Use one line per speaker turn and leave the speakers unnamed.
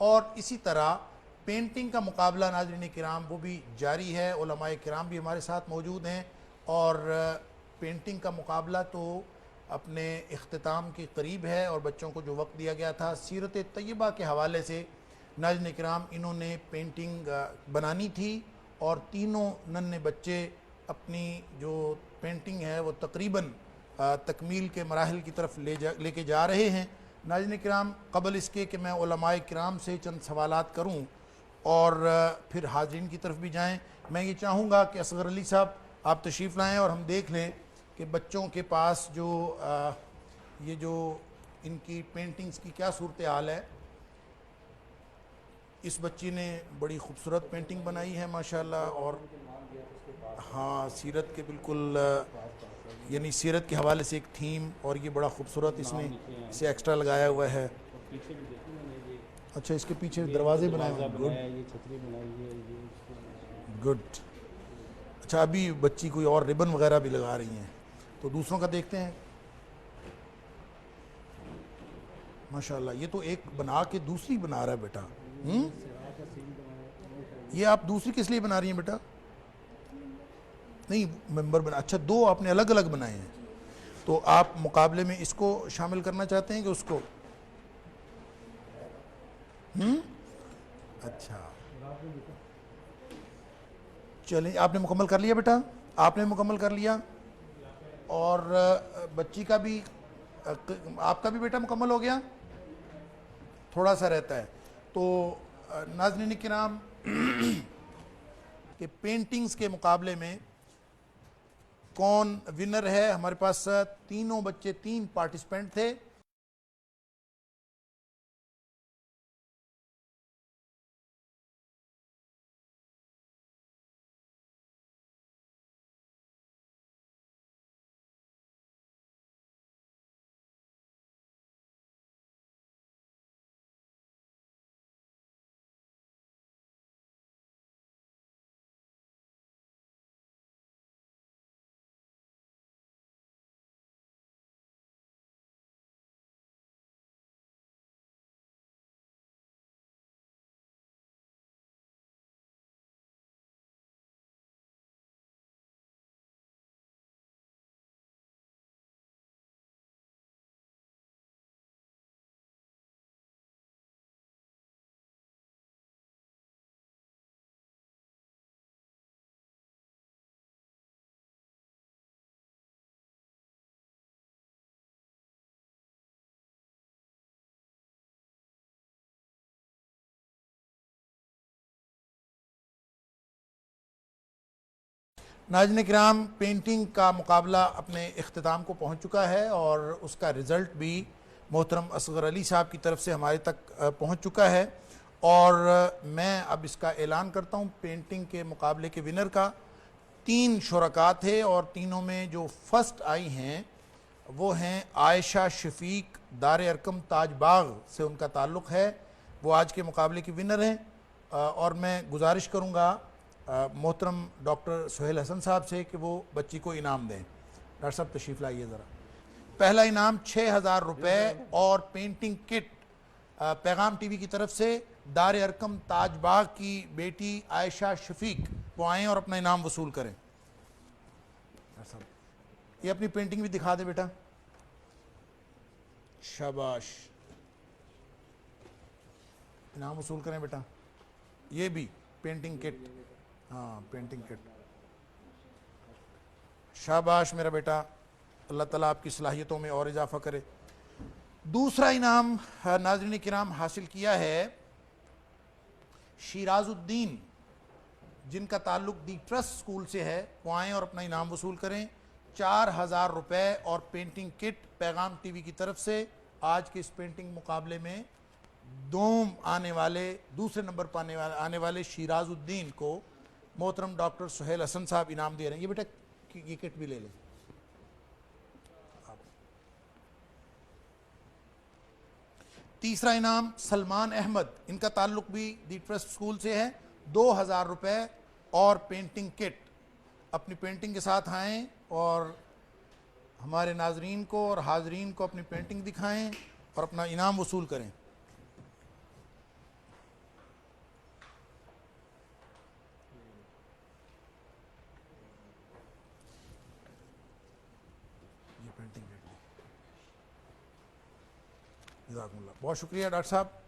اور اسی طرح پینٹنگ کا مقابلہ ناظرین کرام وہ بھی جاری ہے، علماء کرام بھی ہمارے ساتھ موجود ہیں، اور پینٹنگ کا مقابلہ تو اپنے اختتام کے قریب ہے، اور بچوں کو جو وقت دیا گیا تھا سیرت طیبہ کے حوالے سے ناظرین کرام انہوں نے پینٹنگ بنانی تھی، اور تینوں ننھے بچے اپنی جو پینٹنگ ہے وہ تقریباً تکمیل کے مراحل کی طرف لے کے جا رہے ہیں۔ ناظرین کرام، قبل اس کے کہ میں علماء کرام سے چند سوالات کروں اور پھر حاضرین کی طرف بھی جائیں، میں یہ چاہوں گا کہ اصغر علی صاحب آپ تشریف لائیں اور ہم دیکھ لیں کہ بچوں کے پاس جو یہ جو ان کی پینٹنگز کی کیا صورتحال ہے۔ اس بچی نے بڑی خوبصورت پینٹنگ بنائی ہے ماشاءاللہ، اور ہاں سیرت کے بالکل یعنی سیرت کے حوالے سے ایک تھیم، اور یہ بڑا خوبصورت اس نے اسے ایکسٹرا لگایا ہوا ہے۔ اچھا، اس کے پیچھے دروازے بنائے ہوئے ہیں، گڈ۔ اچھا، ابھی بچی کوئی اور ربن وغیرہ بھی لگا رہی ہیں، تو دوسروں کا دیکھتے ہیں۔ ماشاءاللہ، یہ تو ایک بنا کے دوسری بنا رہا ہے بیٹا۔ یہ آپ دوسری کس لیے بنا رہی ہیں بیٹا؟ نہیں، ممبر بنا، اچھا دو آپ نے الگ الگ بنائے ہیں، تو آپ مقابلے میں اس کو شامل کرنا چاہتے ہیں کہ اس کو؟ اچھا چلیں، آپ نے مکمل کر لیا بیٹا، آپ نے مکمل کر لیا، اور بچی کا بھی، آپ کا بھی بیٹا مکمل ہو گیا، تھوڑا سا رہتا ہے۔ تو ناظرین کرام، کہ پینٹنگز کے مقابلے میں کون ونر ہے؟ ہمارے پاس تینوں بچے، تین پارٹیسپینٹ تھے۔ ناظرین کرام، پینٹنگ کا مقابلہ اپنے اختتام کو پہنچ چکا ہے، اور اس کا رزلٹ بھی محترم اصغر علی صاحب کی طرف سے ہمارے تک پہنچ چکا ہے، اور میں اب اس کا اعلان کرتا ہوں پینٹنگ کے مقابلے کے ونر کا۔ تین شرکاء تھے، اور تینوں میں جو فرسٹ آئی ہیں وہ ہیں عائشہ شفیق، دار ارقم تاج باغ سے ان کا تعلق ہے، وہ آج کے مقابلے کی ونر ہیں۔ اور میں گزارش کروں گا محترم ڈاکٹر سہیل حسن صاحب سے کہ وہ بچی کو انعام دیں۔ ڈاکٹر صاحب تشریف لائیے ذرا۔ پہلا انعام 6000 روپے اور پینٹنگ کٹ پیغام ٹی وی کی طرف سے دار ارقم تاج باغ کی بیٹی عائشہ شفیق، وہ آئیں اور اپنا انعام وصول کریں۔ یہ اپنی پینٹنگ بھی دکھا دے بیٹا، شاباش، انعام وصول کریں بیٹا۔ یہ بھی پینٹنگ کٹ، ہاں پینٹنگ کٹ، شاباش میرا بیٹا، اللہ تعالیٰ آپ کی صلاحیتوں میں اور اضافہ کرے۔ دوسرا انعام ناظرین کرام حاصل کیا ہے شیراز الدین، جن کا تعلق دی ٹرسٹ اسکول سے ہے، وہ آئیں اور اپنا انعام وصول کریں۔ 4000 روپے اور پینٹنگ کٹ پیغام ٹی وی کی طرف سے۔ آج کے اس پینٹنگ مقابلے میں دوسرے نمبر پر آنے والے شیراز الدین کو محترم ڈاکٹر سہیل حسن صاحب انعام دے رہے ہیں۔ یہ بیٹا یہ کٹ بھی لے لیں۔ تیسرا انعام سلمان احمد، ان کا تعلق بھی دی ٹرسٹ اسکول سے ہے، 2000 روپے اور پینٹنگ کٹ۔ اپنی پینٹنگ کے ساتھ آئیں اور ہمارے ناظرین کو اور حاضرین کو اپنی پینٹنگ دکھائیں اور اپنا انعام وصول کریں۔ جزاکم اللہ، بہت شکریہ ڈاکٹر صاحب.